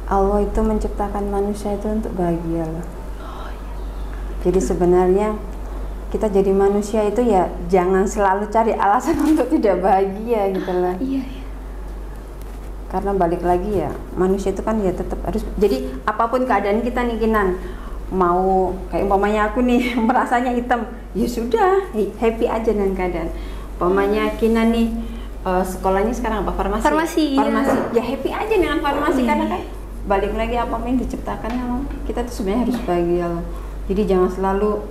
Allah itu menciptakan manusia itu untuk bahagia loh. Jadi sebenarnya kita jadi manusia itu ya jangan selalu cari alasan untuk tidak bahagia gitu lah. Iya. Karena balik lagi ya, manusia itu kan ya tetap harus, jadi apapun keadaan kita nih Kinan, mau kayak umpamanya aku nih merasanya hitam, ya sudah happy aja dengan keadaan. Umpamanya Kinan nih sekolahnya sekarang apa? Farmasi. Ya happy aja dengan farmasi karena kan balik lagi apa yang diciptakan kita tuh sebenarnya harus bahagia loh. Jadi jangan selalu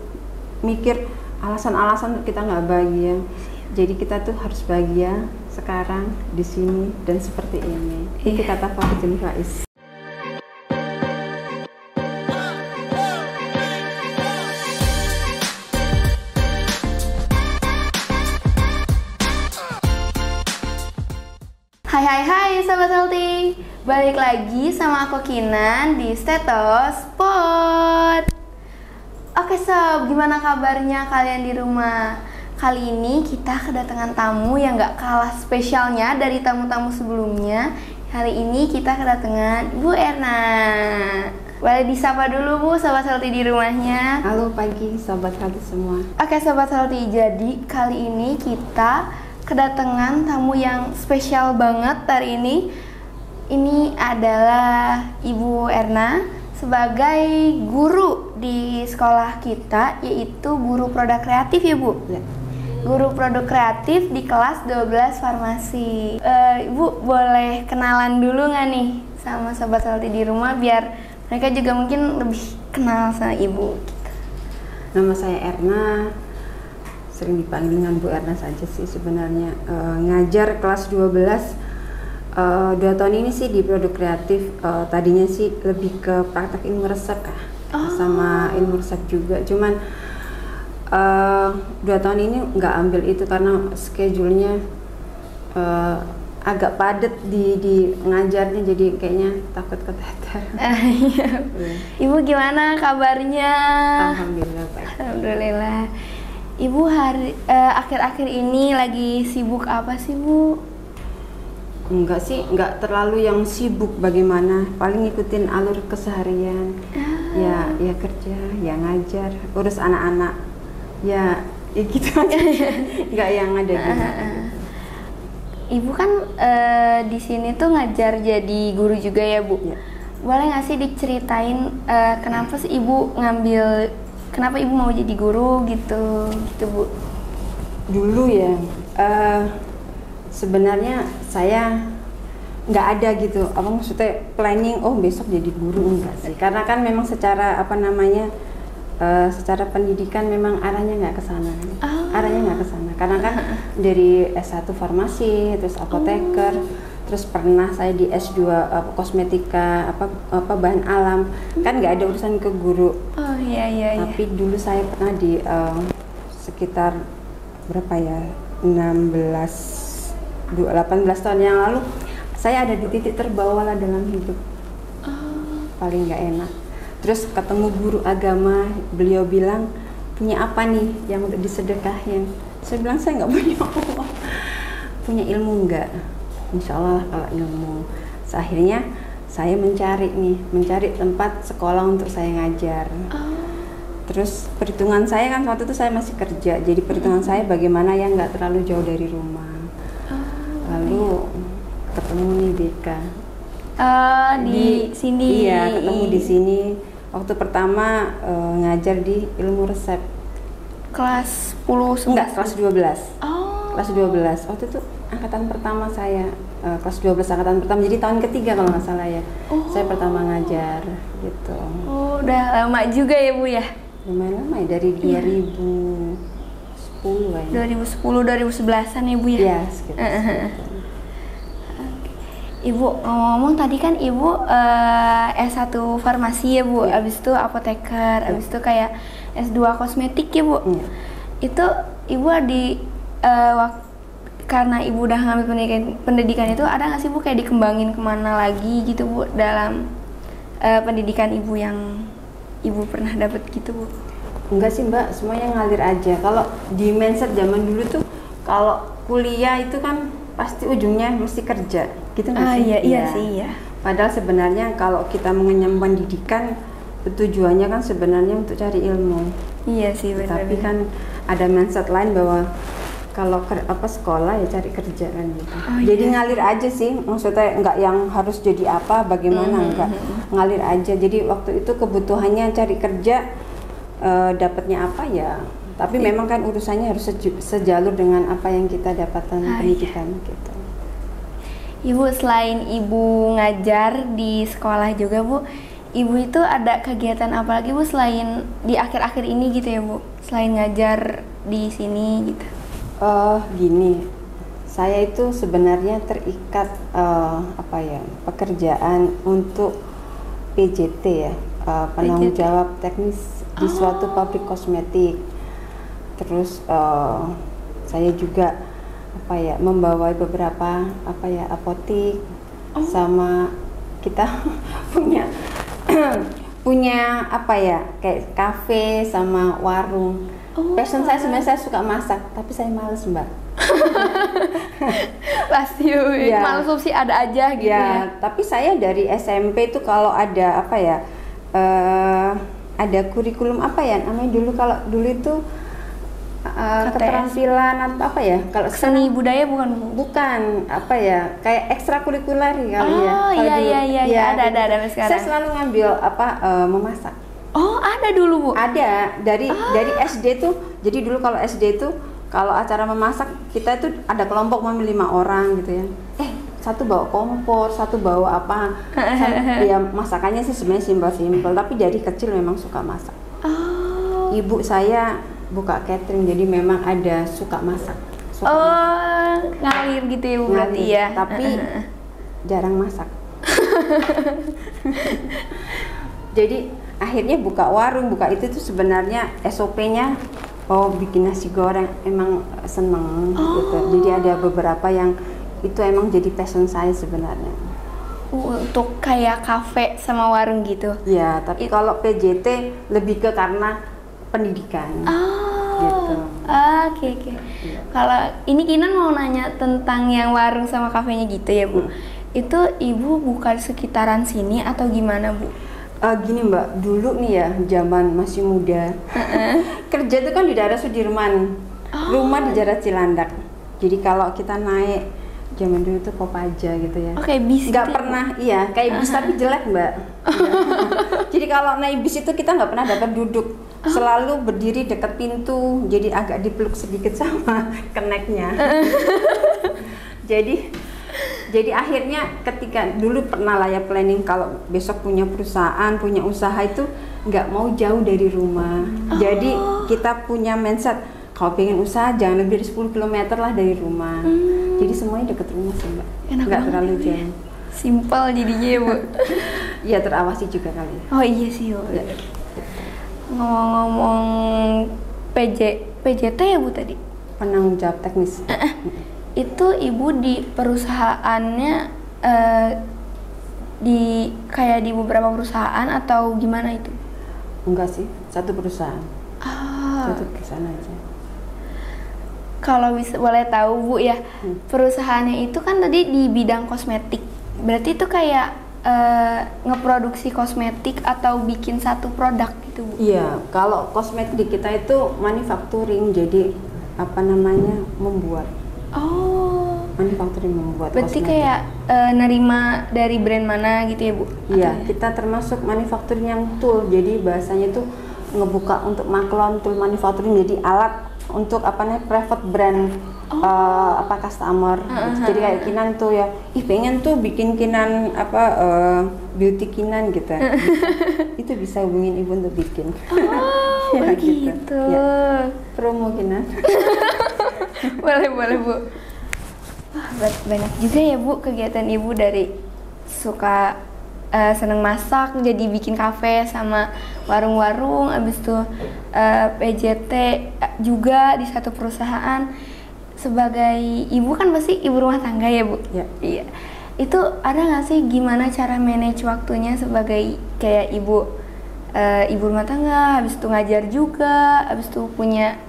mikir alasan-alasan untuk kita nggak bahagia. Jadi kita tuh harus bahagia sekarang di sini dan seperti ini. Ini kata Faridin Faiz. Hai Sobat Healthy, balik lagi sama aku Kinan di Stetospot. Oke sob, gimana kabarnya kalian di rumah? Kali ini kita kedatangan tamu yang gak kalah spesialnya dari tamu-tamu sebelumnya. Hari ini kita kedatangan Bu Erna. Boleh disapa dulu Bu, Sobat Healthy di rumahnya. Halo pagi Sobat Healthy semua. Oke Sobat Healthy, jadi kali ini kita kedatangan tamu yang spesial banget hari ini. Ini adalah Ibu Erna sebagai guru di sekolah kita, yaitu guru produk kreatif ya Bu? Ya. Guru produk kreatif di kelas 12 farmasi. Ibu boleh kenalan dulu nggak nih sama Sobat Healthy di rumah biar mereka juga mungkin lebih kenal sama Ibu gitu. Nama saya Erna, sering dipanggil dengan Bu Erna saja sih sebenarnya. Ngajar kelas 12 2 tahun ini sih di produk kreatif. Tadinya sih lebih ke praktek ilmu resep sama ilmu resep juga, cuman 2 tahun ini nggak ambil itu karena schedule-nya agak padat di ngajarnya, jadi kayaknya takut keteter. Ibu gimana kabarnya? Alhamdulillah baik. Alhamdulillah. Ibu akhir-akhir ini lagi sibuk apa sih Bu? Enggak sih, enggak terlalu yang sibuk bagaimana, paling ngikutin alur keseharian. Ya kerja, ya ngajar, urus anak-anak. Ya gitu aja. Enggak yang ada gitu. Ibu kan di sini tuh ngajar jadi guru juga ya Bu? Ya. Boleh nggak sih diceritain kenapa sih kenapa Ibu mau jadi guru gitu Bu? Dulu ya, sebenarnya saya nggak ada gitu, apa maksudnya planning, besok jadi guru, enggak sih. Karena kan memang secara secara pendidikan memang arahnya nggak ke sana. Arahnya nggak ke sana. Karena kan dari S1 farmasi, terus apoteker, terus pernah saya di S2 kosmetika, apa bahan alam, kan nggak ada urusan ke guru. Iya. Tapi dulu saya pernah di sekitar berapa ya, 18 tahun yang lalu, saya ada di titik terbawah lah dalam hidup. Paling nggak enak. Terus ketemu guru agama, beliau bilang, punya apa nih yang untuk disedekahin? Saya bilang saya nggak punya Allah. Punya ilmu nggak? Insya Allah kalau ilmu. Akhirnya saya mencari tempat sekolah untuk saya ngajar. Terus perhitungan saya kan waktu itu saya masih kerja, jadi perhitungan saya bagaimana yang nggak terlalu jauh dari rumah. Lalu ketemu nih Deka. Di sini. Iya, ketemu di sini. Waktu pertama ngajar di ilmu resep. Kelas 10 Enggak, kelas 12. Kelas 12. Waktu itu angkatan pertama saya, kelas 12 angkatan pertama. Jadi tahun ketiga kalau nggak salah ya. Saya pertama ngajar gitu. Udah lama juga ya Bu ya? Lumayan lama ya, dari 2010 kayaknya. 2010-2011an ya Bu ya? Iya, sekitar. Ibu ngomong tadi kan Ibu S1 farmasi ya Bu, abis itu apoteker, abis itu kayak S2 kosmetik ya Bu. Itu Ibu karena Ibu udah ngambil pendidikan itu, ada nggak sih Bu kayak dikembangin kemana lagi gitu Bu dalam pendidikan Ibu yang Ibu pernah dapat gitu Bu? Enggak sih Mbak, semuanya ngalir aja. Kalau di mindset zaman dulu tuh, kalau kuliah itu kan pasti ujungnya mesti kerja gitu nggak sih? Iya sih ya. Padahal sebenarnya kalau kita mengenyam pendidikan, tujuannya kan sebenarnya untuk cari ilmu. Iya sih, benar. Tapi kan ada mindset lain bahwa kalau sekolah ya cari kerja kan gitu. Jadi ngalir aja sih, maksudnya nggak yang harus jadi apa, bagaimana enggak, ngalir aja. Jadi waktu itu kebutuhannya cari kerja, dapatnya apa ya. Tapi memang kan urusannya harus sejalur dengan apa yang kita dapatkan pendidikan gitu. Ibu, selain Ibu ngajar di sekolah juga Bu, Ibu itu ada kegiatan apa lagi Bu selain di akhir-akhir ini gitu ya Bu? Selain ngajar di sini gitu. Gini, saya itu sebenarnya terikat pekerjaan untuk PJT ya, penanggung jawab teknis di suatu pabrik kosmetik. Terus saya juga membawai beberapa apotik, sama kita punya kayak kafe sama warung. Passion saya sebenarnya saya suka masak, tapi saya males Mbak. Pasti males sih ada aja gitu ya. Tapi saya dari SMP itu kalau ada ada kurikulum namanya dulu itu keterampilan atau kalau seni budaya bukan kayak ekstrakurikuler kali ya. Iya, ada sekarang. Saya selalu ngambil memasak. Oh, ada dulu Bu? Ada, dari SD tuh. Jadi dulu kalau SD itu kalau acara memasak kita itu ada kelompok 5 orang gitu ya. Satu bawa kompor, satu bawa apa. Ya masakannya sih sebenarnya simpel-simpel, tapi dari kecil memang suka masak. Ibu saya buka catering, jadi memang ada suka masak. Ngalir gitu ya Bu berarti ya. Tapi jarang masak. Jadi akhirnya buka warung, buka itu tuh sebenarnya SOP-nya bikin nasi goreng, emang seneng gitu. Jadi ada beberapa yang itu emang jadi passion saya sebenarnya. Untuk kayak kafe sama warung gitu. Ya, tapi kalau PJT lebih ke karena pendidikan. Gitu. Oke. Kalau ini Kinan mau nanya tentang yang warung sama kafenya gitu ya Bu. Itu Ibu buka sekitaran sini atau gimana Bu? Gini Mbak, dulu nih ya zaman masih muda, kerja itu kan di daerah Sudirman, rumah di daerah Cilandak. Jadi kalau kita naik zaman dulu tuh Kopaja gitu ya. Bis. Nggak pernah, kayak bis tapi jelek Mbak. Jadi kalau naik bis itu kita nggak pernah dapat duduk, selalu berdiri dekat pintu, jadi agak dipeluk sedikit sama keneknya. Jadi akhirnya ketika dulu pernah lah ya planning kalau besok punya perusahaan, punya usaha itu nggak mau jauh dari rumah. Jadi kita punya mindset kalau pengen usaha jangan lebih dari 10 km lah dari rumah. Jadi semuanya deket rumah sih Mbak. Nggak terlalu jauh. Simpel jadinya ya Bu. Iya, terawasi juga kali. Oh iya sih Bu. Ya. Ngomong-ngomong PJT ya Bu tadi? Penanggung jawab teknis. Itu Ibu di perusahaannya di beberapa perusahaan atau gimana itu? Enggak sih, satu perusahaan. Satu perusahaan aja. Kalau boleh tahu Bu ya, perusahaannya itu kan tadi di bidang kosmetik. Berarti itu kayak ngeproduksi kosmetik atau bikin satu produk gitu Bu? Iya, kalau kosmetik di kita itu manufacturing, jadi membuat. Manufacturing membuat. Berarti kosmetik. kayak nerima dari brand mana gitu ya Bu? Iya, kita termasuk manufacturing yang tool. Jadi bahasanya itu ngebuka untuk maklon tool manufacturing, jadi alat untuk private brand customer. Jadi kayak Kinan tuh ya, pengen tuh bikin Kinan beauty Kinan gitu. Itu bisa hubungin Ibu untuk bikin. Begitu. Ya. Promo Kinan. boleh Bu. Wah, banyak juga ya Bu kegiatan Ibu, dari suka seneng masak jadi bikin kafe sama warung-warung, abis itu PJT juga di satu perusahaan. Sebagai ibu kan pasti ibu rumah tangga ya Bu? Ya. Iya. Itu ada nggak sih gimana cara manage waktunya sebagai kayak ibu rumah tangga, habis itu ngajar juga, habis itu punya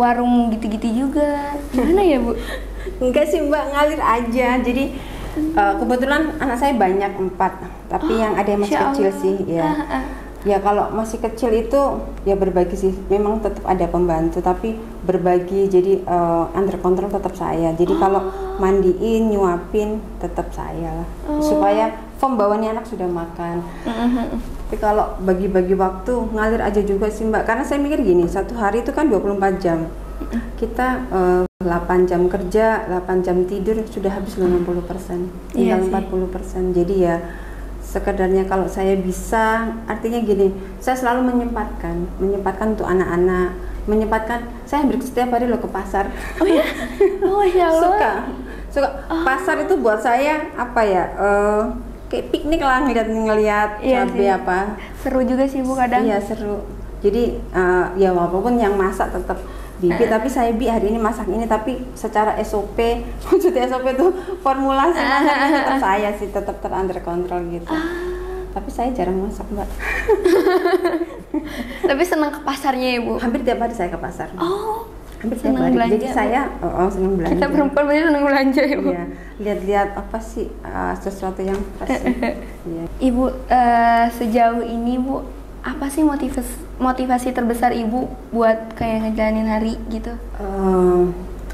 warung gitu-gitu juga, gimana ya Bu? Enggak sih Mbak, ngalir aja. Jadi Kebetulan anak saya banyak 4, tapi yang ada yang masih Masya kecil Allah. sih ya. Ya kalau masih kecil itu ya berbagi sih, memang tetap ada pembantu tapi berbagi, jadi under control tetap saya. Jadi kalau mandiin, nyuapin tetap saya lah, supaya pembawanya anak sudah makan. Tapi kalau bagi-bagi waktu ngalir aja juga sih Mbak, karena saya mikir gini, satu hari itu kan 24 jam. Kita 8 jam kerja, 8 jam tidur, sudah habis 50%, tinggal 40%. Jadi ya sekedarnya kalau saya bisa, artinya gini, saya selalu menyempatkan untuk anak-anak, menyempatkan. Saya hampir setiap hari loh ke pasar. Oh ya, oh ya Allah. suka. Pasar itu buat saya apa ya, kayak piknik lah, ngeliat Iya cabai sih. apa. Seru juga sih Bu kadang. Iya seru. Jadi ya walaupun yang masak tetap Bibi, tapi saya hari ini masak ini, tapi secara SOP, maksudnya SOP itu formulasi masaknya tetap saya sih, tetap under kontrol gitu. Tapi saya jarang masak Mbak. Tapi senang ke pasarnya ya Bu? Hampir tiap hari saya ke pasar. Oh, Hampir tiap senang hari. belanja, Jadi Bu. saya senang belanja. Kita perempuan berarti senang belanja ya Bu? Iya, lihat-lihat apa sih sesuatu yang pas. Iya. Ibu sejauh ini Bu, apa sih motivasi terbesar Ibu buat kayak ngejalanin hari gitu?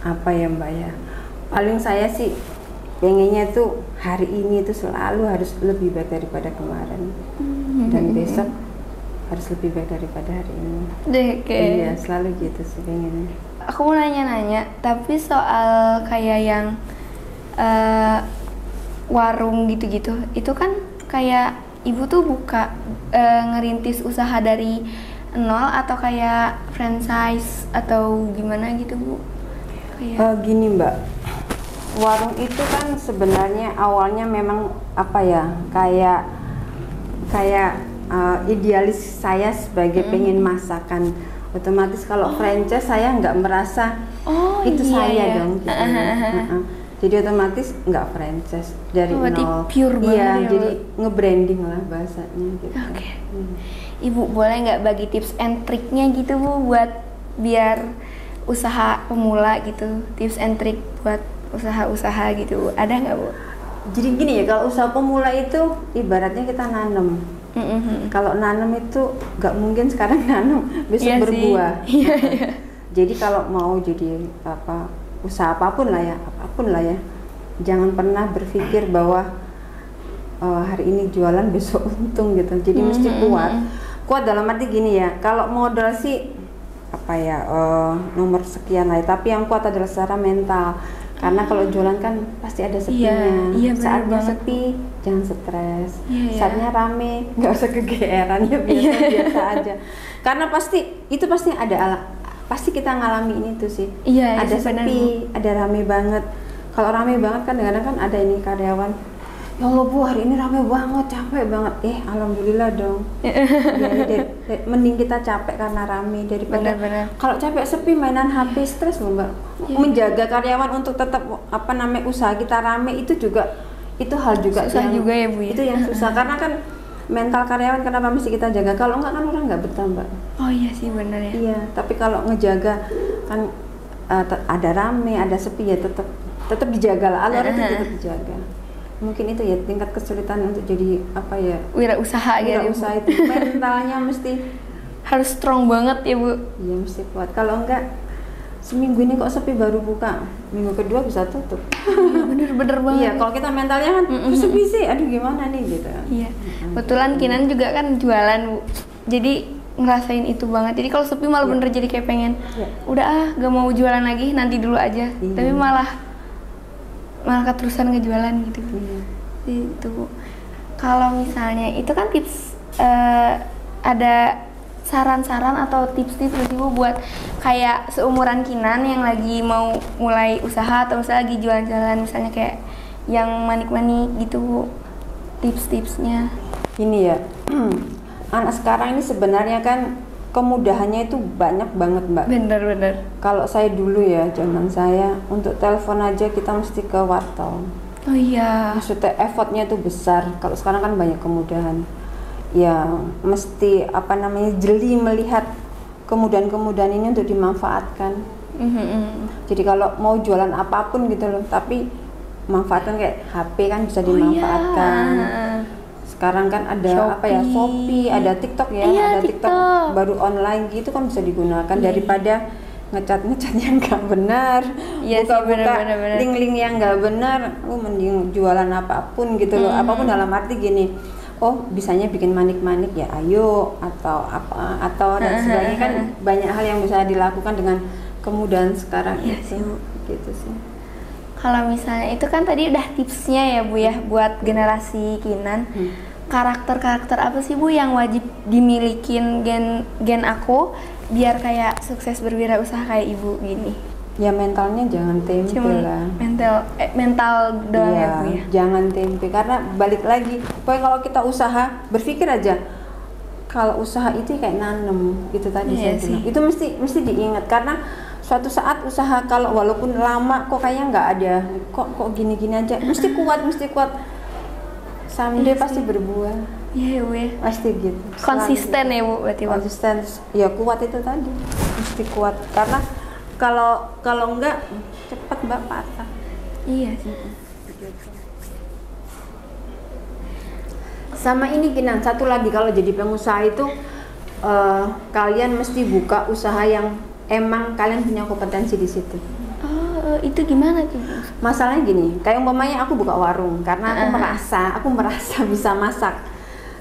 Apa ya Mbak ya? Paling saya sih pengennya tuh hari ini tuh selalu harus lebih baik daripada kemarin, dan besok harus lebih baik daripada hari ini. Oke. Iya, selalu gitu sih pengennya. Aku mau nanya-nanya, tapi soal kayak yang warung gitu-gitu, itu kan kayak Ibu tuh buka ngerintis usaha dari nol atau kayak franchise atau gimana gitu Bu? Kayak Gini Mbak, warung itu kan sebenarnya awalnya memang apa ya, kayak idealis saya sebagai pengen masakan. Otomatis kalau franchise saya nggak merasa itu iya, saya iya. dong gitu. Jadi otomatis nggak franchise dari berarti nol. pure banget Iya, ya, jadi Bu? nge-branding lah bahasanya gitu. Oke. Ibu boleh nggak bagi tips and triknya gitu Bu buat biar usaha pemula gitu, tips and trik buat usaha-usaha gitu Bu. Ada nggak Bu? Jadi gini ya, kalau usaha pemula itu ibaratnya kita nanam. Kalau nanam itu nggak mungkin sekarang nanam besok Iya sih. berbuah. Iya, Nah, iya. Jadi kalau mau jadi usaha apapun lah ya, jangan pernah berpikir bahwa hari ini jualan besok untung gitu. Jadi mesti kuat dalam arti gini ya, kalau modal sih nomor sekian lah, tapi yang kuat adalah secara mental. Karena kalau jualan kan pasti ada sepinya. Iya, benar Saatnya banget. sepi, jangan stres. Iya. Saatnya rame, nggak usah kegeeran, ya biasa aja. Karena pasti pasti kita ngalamin ini tuh sih. Iya, Ada sih, benar, sepi, ada rame banget. Kalau rame banget kan kadang-kadang kan ada ini karyawan, ya Allah Bu, hari ini rame banget, capek banget. Alhamdulillah dong. Mending kita capek karena rame daripada Benar-benar. kalau capek sepi mainan HP, stres loh Mbak. Menjaga karyawan untuk tetap usaha kita rame itu hal juga Susah juga ya, Bu, ya? Itu yang susah karena kan mental karyawan kenapa mesti kita jaga, kalau enggak kan orang nggak betah Mbak. Oh iya sih benar ya. Iya, tapi kalau ngejaga kan ada rame, ada sepi ya tetap dijaga lah, alur itu tetap dijaga. Mungkin itu ya tingkat kesulitan untuk jadi Wirausaha gitu. usaha itu mentalnya mesti Harus strong banget ya Bu. iya mesti kuat. Kalau enggak seminggu ini kok sepi baru buka, minggu kedua bisa tutup. Bener-bener banget. Iya, kalau kita mentalnya kan sepi sih, aduh gimana nih gitu. Iya. Kebetulan Kinan juga kan jualan Bu. Jadi ngerasain itu banget. Jadi kalau sepi malah bener jadi kayak pengen udah gak mau jualan lagi, nanti dulu aja. Tapi malah keterusan ngejualan gitu. Itu Bu. Kalau misalnya itu kan tips ada saran-saran atau tips-tips sih Bu buat kayak seumuran Kinan yang lagi mau mulai usaha atau misalnya lagi jualan-jualan, misalnya kayak yang manik-manik gitu Bu, tips-tipsnya. Ini ya, anak sekarang ini sebenarnya kan kemudahannya itu banyak banget Mbak. Bener-bener. Kalau saya dulu ya, zaman saya untuk telepon aja kita mesti ke wartel. Oh iya. Maksudnya effortnya itu besar. Kalau sekarang kan banyak kemudahan. Ya mesti jeli melihat kemudahan-kemudahan ini untuk dimanfaatkan. Jadi kalau mau jualan apapun gitu loh, tapi manfaatkan kayak HP kan bisa Oh dimanfaatkan. iya. Sekarang kan ada apa ya, Shopee, ada TikTok ya, Iya, ada TikTok baru online gitu kan bisa digunakan daripada ngecat yang nggak benar, Iya sih, benar-benar. link-link yang nggak benar, mending jualan apapun gitu loh, apapun dalam arti gini, oh bisanya bikin manik-manik ya ayo, atau apa, atau dan sebagainya kan banyak hal yang bisa dilakukan dengan kemudahan sekarang itu, gitu sih. Kalau misalnya itu kan tadi udah tipsnya ya Bu ya buat generasi Kinan. Karakter-karakter apa sih Bu yang wajib dimilikin gen aku biar kayak sukses berwirausaha kayak Ibu gini? Ya mentalnya jangan tempe lah. Mental doang ya Bu ya. Jangan tempe karena balik lagi. Pokoknya kalau kita usaha, berpikir aja. Kalau usaha itu kayak nanem, itu tadi saya bilang. Itu mesti diingat karena suatu saat usaha kalau walaupun lama kok kayaknya nggak ada, kok gini-gini aja, mesti kuat. Someday pasti berbuah. Iya Bu ya. Pasti gitu. Konsisten ya Bu berarti. Konsisten. Ya kuat itu tadi. Mesti kuat karena kalau enggak cepat Mbak patah. Iya sih. Sama ini Kinan, satu lagi kalau jadi pengusaha itu kalian mesti buka usaha yang emang kalian punya kompetensi di situ. Oh, itu gimana tuh? Masalahnya gini, kayak umpamanya aku buka warung karena aku merasa bisa masak.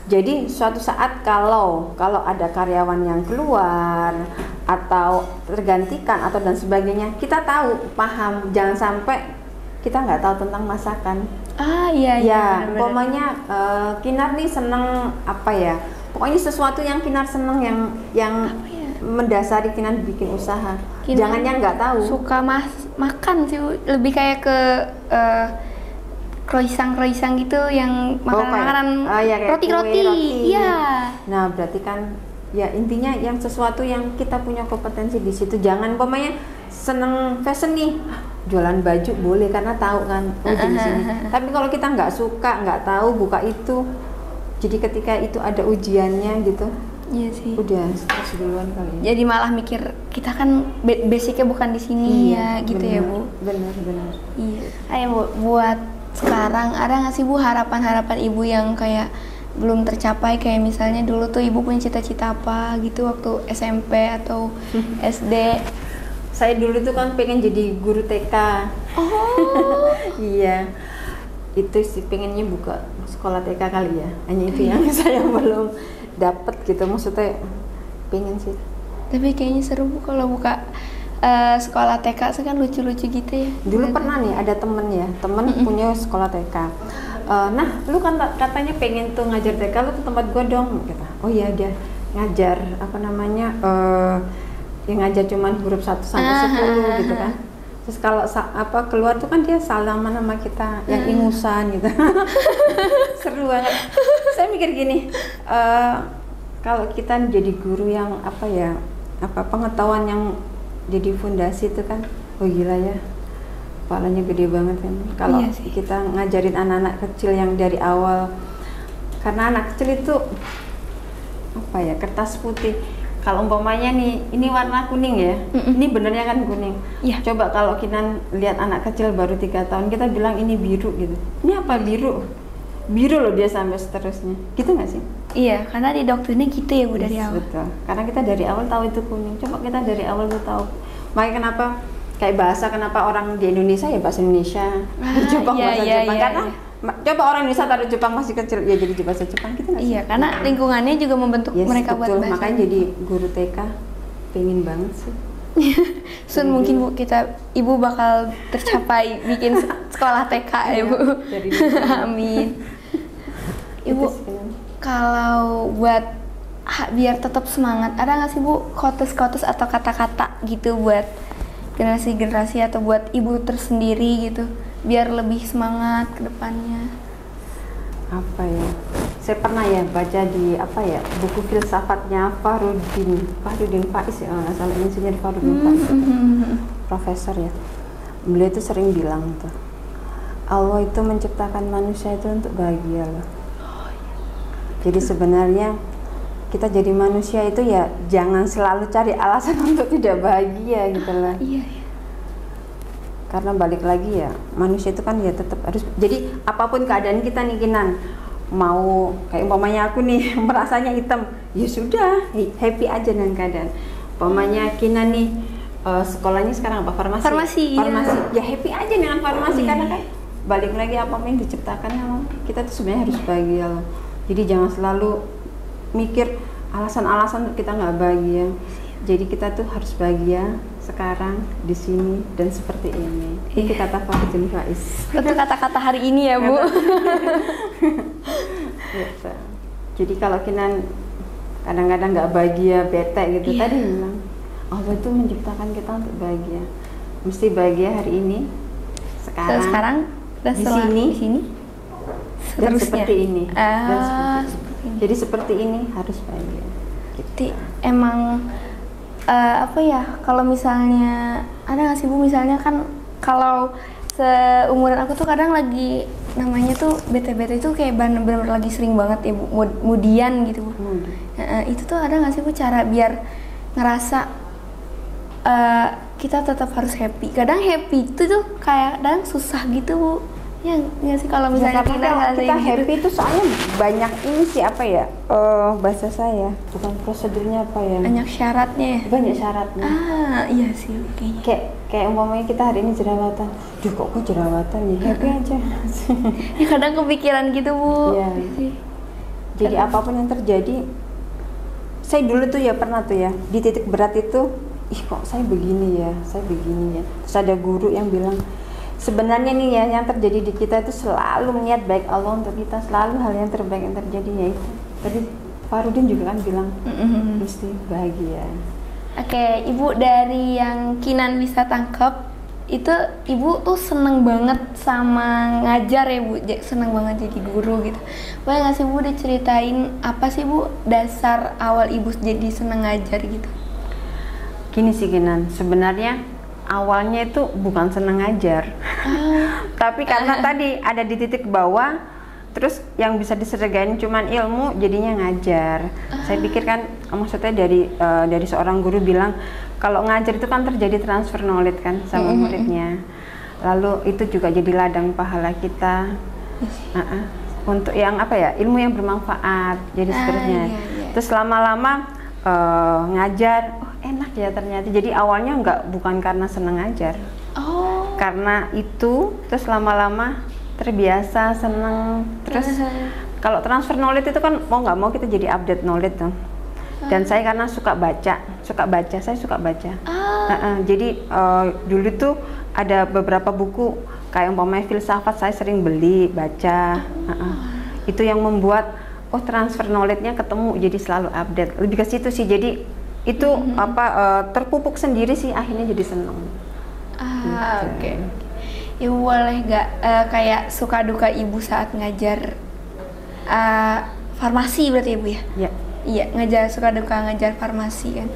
Jadi suatu saat kalau ada karyawan yang keluar atau tergantikan atau dan sebagainya, kita tahu, paham, jangan sampai kita nggak tahu tentang masakan. Iya. Umpamanya Kinar nih seneng apa ya? Pokoknya sesuatu yang Kinar seneng yang mendasari Kinar bikin usaha. Jangan yang nggak tahu. Suka makan sih, lebih kayak ke croissant gitu yang makanan roti-roti. Iya. Nah, berarti kan ya intinya yang sesuatu yang kita punya kompetensi di situ. Jangan umpamanya seneng fashion nih, jualan baju boleh karena tahu kan di sini. Tapi kalau kita nggak suka, nggak tahu buka itu, jadi ketika itu ada ujiannya gitu, iya sih. Udah stres duluan kali. Jadi malah mikir kita kan basicnya bukan di sini ya, gitu bener, ya Bu. Benar. Iya. Ayo Bu, buat sekarang ada nggak sih Bu harapan Ibu yang kayak belum tercapai, kayak misalnya dulu tuh Ibu punya cita-cita apa gitu waktu SMP atau SD? Saya dulu tuh kan pengen jadi guru TK. Oh. Iya. Itu sih pengennya buka sekolah TK kali ya. Hanya itu yang saya belum dapat gitu, maksudnya pengen sih. Tapi kayaknya seru Bu kalau buka sekolah TK, kan lucu-lucu gitu ya. Dulu pernah nih ada temen punya sekolah TK. Nah, lu kan katanya pengen tuh ngajar TK, lu ke tempat gua dong. Gitu. Oh iya, dia ngajar apa namanya? Yang ngajar cuman huruf 1 sampai 10 gitu kan. Terus kalau keluar tuh kan dia salaman sama kita yang ingusan gitu. Seru banget. Saya mikir gini, kalau kita jadi guru yang pengetahuan yang jadi fondasi itu kan, oh gila ya, kepalanya gede banget kan. Kalau kita ngajarin anak-anak kecil yang dari awal, karena anak kecil itu kertas putih. Kalau umpamanya nih, ini warna kuning ya, ini benernya kan kuning. Yeah. Coba kalau kita lihat anak kecil baru 3 tahun, kita bilang ini biru gitu. Ini apa biru? Biru loh dia sampai seterusnya. Gitu nggak sih? Iya, karena di doktrinnya gitu ya Bu dari awal. Betul. Karena kita dari awal tahu itu kuning. Coba kita dari awal tuh tahu. Makanya kenapa kayak bahasa, kenapa orang di Indonesia ya bahasa Indonesia, Jepang bahasa Jepang. Karena coba orang Indonesia taruh Jepang masih kecil, ya jadi bahasa Jepang gitu nggak sih? Iya, karena lingkungannya juga membentuk mereka betul. Buat bahasa. Makanya jadi guru TK pengen banget sih. Soon mungkin Bu Ibu bakal tercapai bikin sekolah TK ya Bu. Amin. Ibu, kalau buat biar tetap semangat, ada nggak sih Bu quotes atau kata-kata gitu buat generasi atau buat Ibu tersendiri gitu, biar lebih semangat ke depannya? Apa ya? Saya pernah ya baca di buku filsafatnya Fahruddin Faiz ya, nggak salah insinyur Fahruddin Faiz, profesor ya. Beliau itu sering bilang tuh, Allah itu menciptakan manusia itu untuk bahagia loh. Jadi sebenarnya kita jadi manusia itu ya jangan selalu cari alasan untuk tidak bahagia gitu lah. Iya. karena balik lagi ya manusia itu kan ya tetap harus, jadi apapun keadaan kita nih Kinan, mau kayak umpamanya aku nih merasanya hitam, ya sudah happy aja dengan keadaan. Umpamanya Kinan nih sekolahnya sekarang apa, farmasi, iya. Ya happy aja dengan farmasi karena kan balik lagi apapun yang diciptakan kita tuh sebenarnya harus bahagia loh. Jadi jangan selalu mikir alasan-alasan kita nggak bahagia. Jadi kita tuh harus bahagia sekarang di sini dan seperti ini. Itu kata Faridin Faiz. Itu kata-kata hari ini ya, Bu. Gitu. Jadi kalau Kinan kadang-kadang nggak bahagia, bete gitu, tadi bilang Allah itu menciptakan kita untuk bahagia. Mesti bahagia hari ini, sekarang dan di sini, dan seterusnya. seperti ini. Dan seperti ini. Seperti ini. Jadi seperti ini harus bahagia. Jadi emang apa ya, kalau misalnya ada nggak sih Bu, misalnya kan kalau seumuran aku tuh kadang lagi namanya tuh bete-bete itu kayak bener-bener lagi sering banget ya Bu, mudian gitu Bu. Itu tuh ada nggak sih Bu cara biar ngerasa kita tetap harus happy? Kadang happy itu tuh kayak kadang susah gitu Bu. Ya nggak sih kalau misalnya kita happy itu soalnya banyak ini sih apa ya, bahasa saya bukan prosedurnya apa ya, banyak syaratnya. Iya sih kayaknya. Kayak umpamanya kita hari ini jerawatan, duh kok gue jerawatan ya, happy aja. Ya kadang kepikiran gitu Bu. Iya. Jadi apapun yang terjadi, saya dulu tuh ya pernah tuh ya di titik berat itu, ih kok saya begini ya. Terus ada guru yang bilang, sebenarnya nih ya yang terjadi di kita itu selalu niat baik Allah untuk kita, selalu hal yang terbaik yang terjadi ya itu. Tadi Farudin juga kan bilang mesti bahagia. Oke, Ibu, dari yang Kinan bisa tangkap itu Ibu tuh seneng banget sama ngajar ya Bu, seneng banget jadi guru gitu. Boleh nggak sih Bu diceritain apa sih Bu dasar awal Ibu jadi seneng ngajar gitu? Gini sih Kinan, sebenarnya awalnya itu bukan seneng ngajar, tapi karena tadi ada di titik bawah, terus yang bisa disergain cuman ilmu, jadinya ngajar. Saya pikir kan, maksudnya dari seorang guru bilang kalau ngajar itu kan terjadi transfer knowledge kan sama muridnya, lalu itu juga jadi ladang pahala kita untuk yang apa ya, ilmu yang bermanfaat, jadi seterusnya. Iya. Terus lama-lama ngajar, enak ya ternyata. Jadi awalnya bukan karena seneng ngajar, karena itu, terus lama-lama terbiasa seneng. Terus kalau transfer knowledge itu kan mau nggak mau kita jadi update knowledge tuh. Dan saya karena suka baca, saya suka baca. Jadi dulu tuh ada beberapa buku kayak umpamanya filsafat, saya sering beli baca. Itu yang membuat transfer knowledge-nya ketemu, jadi selalu update. Lebih ke situ sih. Jadi itu terpupuk sendiri sih, akhirnya jadi seneng. Oke. Ibu boleh nggak kayak suka duka Ibu saat ngajar farmasi berarti Ibu ya? Iya. Iya, ngajar, suka duka ngajar farmasi kan.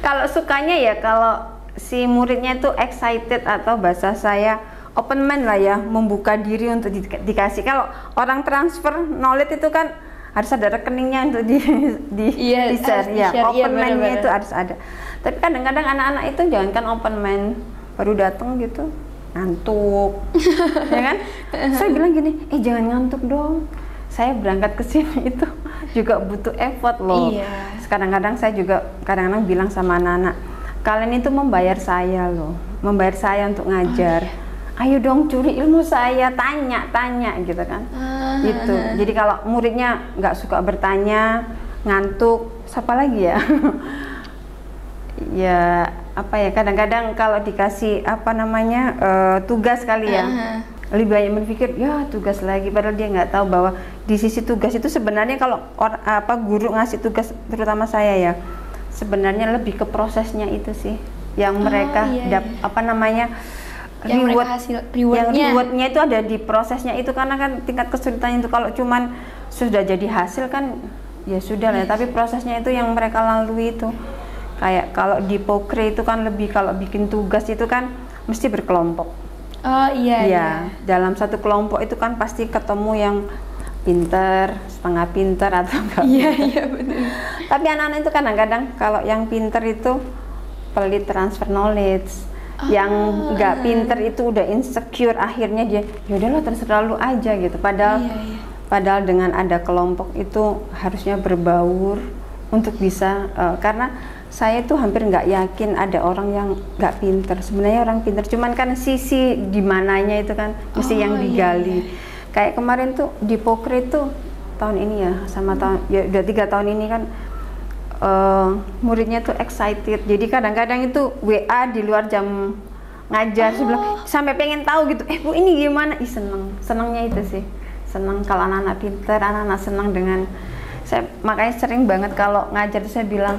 Kalau sukanya ya kalau si muridnya itu excited, atau bahasa saya open mind lah ya, membuka diri untuk dikasih. Kalau orang transfer knowledge itu kan harus ada rekeningnya untuk di-share ya, open mind-nya itu harus ada. Tapi kadang-kadang anak-anak itu jangankan open mind, baru datang gitu ngantuk, ya kan? Saya bilang gini, jangan ngantuk dong. Saya berangkat ke sini itu juga butuh effort loh. Kadang-kadang saya juga bilang sama anak-anak, kalian itu membayar saya loh, membayar saya untuk ngajar. Ayo dong curi ilmu saya, tanya gitu kan. Gitu. Jadi kalau muridnya nggak suka bertanya, ngantuk, siapa lagi ya? Ya apa ya, kadang-kadang kalau dikasih tugas kali ya, lebih banyak berpikir ya tugas lagi, padahal dia nggak tahu bahwa di sisi tugas itu sebenarnya kalau guru ngasih tugas, terutama saya ya, sebenarnya lebih ke prosesnya itu sih yang mereka rewardnya itu ada di prosesnya itu, karena kan tingkat kesulitan itu kalau cuman sudah jadi hasil kan ya sudah lah, tapi prosesnya itu yang mereka lalui itu. Kayak kalau di Pokre itu kan lebih, kalau bikin tugas itu kan mesti berkelompok. Iya. Dalam satu kelompok itu kan pasti ketemu yang pinter, setengah pinter, atau enggak. Iya benar. Tapi anak-anak itu kadang-kadang kalau yang pinter itu pelit transfer knowledge. Yang nggak pinter itu udah insecure, akhirnya dia yaudah lo terserah lu aja gitu. Padahal dengan ada kelompok itu harusnya berbaur untuk bisa karena saya tuh hampir nggak yakin ada orang yang nggak pinter. Sebenarnya orang pinter, cuman kan sisi di mananya itu kan mesti yang digali. Kayak kemarin tuh di Pokre tuh tahun ini ya, sama tahun ya udah 3 tahun ini kan muridnya tuh excited. Jadi kadang-kadang itu WA di luar jam ngajar sampai pengen tahu gitu. Bu ini gimana? Senengnya itu sih. Seneng kalau anak-anak pinter, anak-anak seneng dengan saya. Makanya sering banget kalau ngajar tuh saya bilang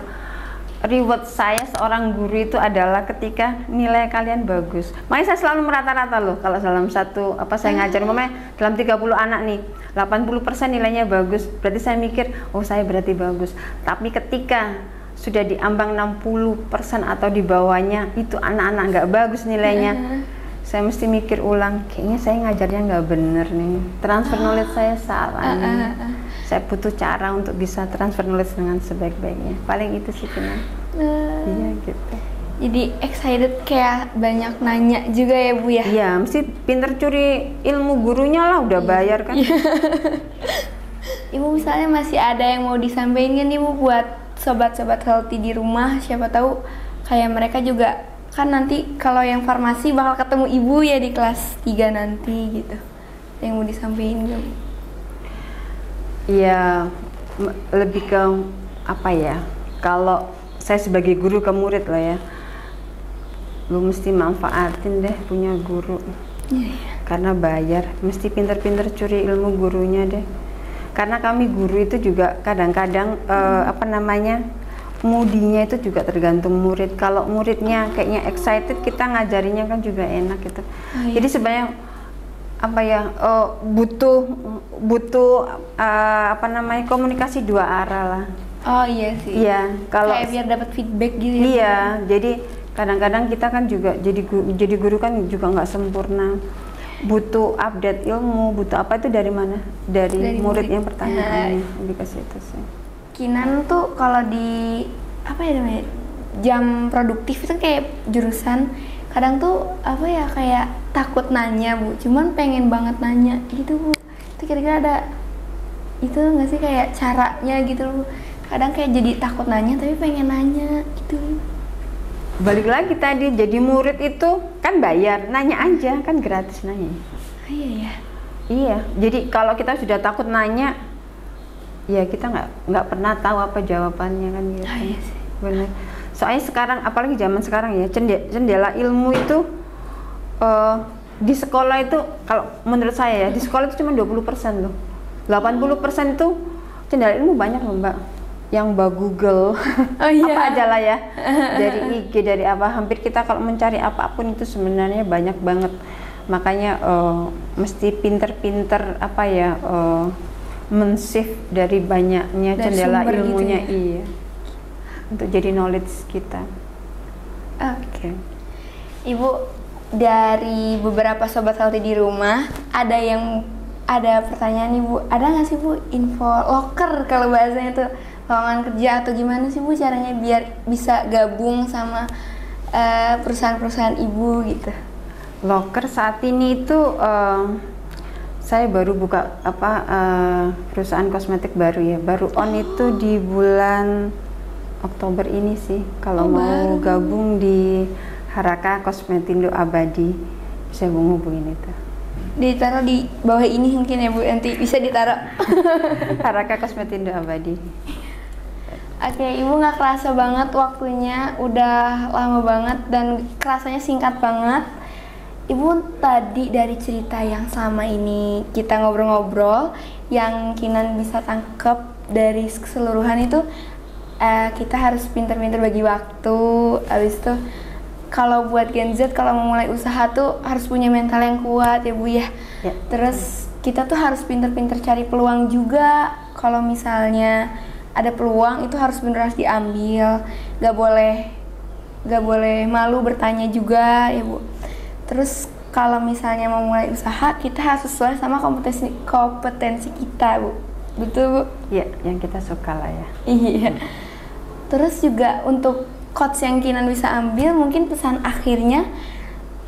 reward saya seorang guru itu adalah ketika nilai kalian bagus. Makanya saya selalu merata-rata loh kalau dalam satu saya ngajar, umpamanya dalam 30 anak nih 80% nilainya bagus, berarti saya mikir oh saya berarti bagus. Tapi ketika sudah di ambang 60% atau di bawahnya itu anak-anak nggak bagus nilainya, saya mesti mikir ulang, kayaknya saya ngajarnya nggak bener nih, transfer knowledge saya salah nih. Saya butuh cara untuk bisa transfer knowledge dengan sebaik-baiknya. Paling itu sih Kinan. Iya gitu. Jadi excited kayak banyak nanya juga ya Bu ya? Iya, mesti pinter curi ilmu gurunya lah, udah bayar kan. Ibu misalnya masih ada yang mau disampaikan kan Ibu buat sobat-sobat healthy di rumah, siapa tahu kayak mereka juga kan nanti kalau yang farmasi bakal ketemu Ibu ya di kelas 3 nanti gitu. Yang mau disampaikan gak Bu? Iya, lebih ke apa ya, kalau saya sebagai guru ke murid lah ya, lu mesti manfaatin deh punya guru. Karena bayar, mesti pinter-pinter curi ilmu gurunya deh. Karena kami guru itu juga kadang-kadang moodinya itu juga tergantung murid. Kalau muridnya kayaknya excited, kita ngajarinya kan juga enak gitu. Jadi sebenarnya butuh komunikasi 2 arah lah. Oh iya sih. Iya, kalau kayak biar dapat feedback gitu ya. Iya, jadi kadang-kadang kita kan juga jadi guru kan juga nggak sempurna. Butuh update ilmu, butuh apa itu dari mana? Dari murid yang pertanyaannya. Lebih ke situ sih. Kinan tuh kalau di namanya jam produktif itu kayak jurusan kadang tuh kayak takut nanya Bu, cuman pengen banget nanya gitu Bu. Itu kira-kira ada itu nggak sih kayak caranya gitu Bu? Kadang kayak jadi takut nanya tapi pengen nanya gitu. Balik lagi tadi, jadi murid itu kan bayar, nanya aja kan gratis nanya. Iya ya. Iya, jadi kalau kita sudah takut nanya, ya kita nggak pernah tahu apa jawabannya kan gitu. Iya sih. Bener. Soalnya sekarang, apalagi zaman sekarang ya, jendela ilmu itu di sekolah itu, kalau menurut saya ya, di sekolah itu cuma 20% loh. 80% itu jendela ilmu banyak loh Mbak. Yang Mbak Google, apa aja lah ya, dari IG, dari apa, hampir kita kalau mencari apapun itu sebenarnya banyak banget. Makanya mesti pinter-pinter men-save dari banyaknya dari jendela ilmunya gitu ya? Iya, untuk jadi knowledge kita. Oke. Ibu, dari beberapa sobat healthy di rumah ada pertanyaan nih Bu, ada nggak sih Bu info loker kalau bahasanya tuh lowongan kerja atau gimana sih Bu caranya biar bisa gabung sama perusahaan-perusahaan Ibu gitu? Loker saat ini itu saya baru buka perusahaan kosmetik baru ya, baru on itu di bulan Oktober ini sih. Kalau mau gabung di Haraka Kosmetindo Abadi bisa hubungin itu. Ditaruh di bawah ini mungkin ya Bu, nanti bisa ditaruh. Haraka Kosmetindo Abadi. Oke, Ibu nggak kerasa banget waktunya, udah lama banget dan kerasanya singkat banget. Ibu tadi dari cerita yang sama ini kita ngobrol-ngobrol, yang Kinan bisa tangkep dari keseluruhan itu kita harus pinter-pinter bagi waktu. Abis itu kalau buat Gen Z kalau mau mulai usaha tuh harus punya mental yang kuat ya Bu ya. Terus kita tuh harus pinter-pinter cari peluang juga. Kalau misalnya ada peluang itu harus beneran diambil, gak boleh malu bertanya juga ya Bu. Terus kalau misalnya mau mulai usaha kita harus sesuai sama kompetensi kita Bu, betul Bu? Iya, yang kita suka lah ya. Iya. Terus juga untuk quotes yang Kinan bisa ambil, mungkin pesan akhirnya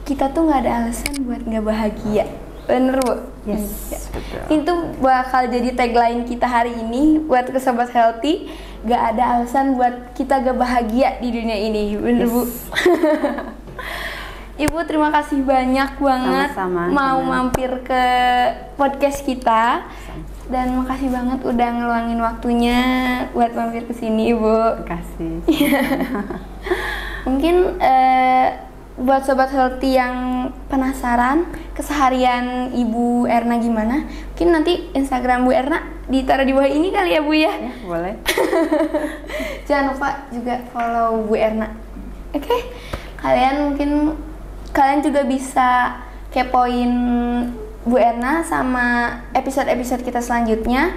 kita tuh nggak ada alasan buat nggak bahagia. Bener, Bu? Yes, betul. Itu bakal jadi tagline kita hari ini buat ke Sobat Healthy. Gak ada alasan buat kita gak bahagia di dunia ini. Bener, Bu? Ibu terima kasih banyak banget. Sama-sama, mau sama. mampir ke podcast kita. Dan makasih banget udah ngeluangin waktunya buat mampir ke sini, Ibu. Terima kasih. Mungkin buat Sobat Healthy yang penasaran keseharian Ibu Erna gimana, mungkin nanti Instagram Bu Erna ditaruh di bawah ini kali ya, Bu ya? Ya, boleh. Jangan lupa juga follow Bu Erna. Oke? Kalian juga bisa kepoin Bu Erna sama episode-episode kita selanjutnya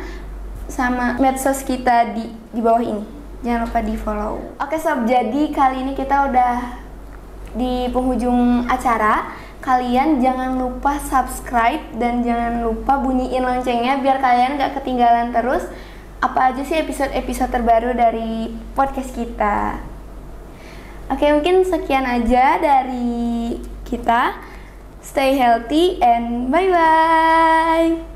sama medsos kita di bawah ini. Jangan lupa di follow. Oke sob, jadi kali ini kita udah di penghujung acara. Kalian jangan lupa subscribe dan jangan lupa bunyiin loncengnya biar kalian gak ketinggalan terus apa aja sih episode-episode terbaru dari podcast kita. Oke, mungkin sekian aja dari kita. Stay healthy and bye-bye.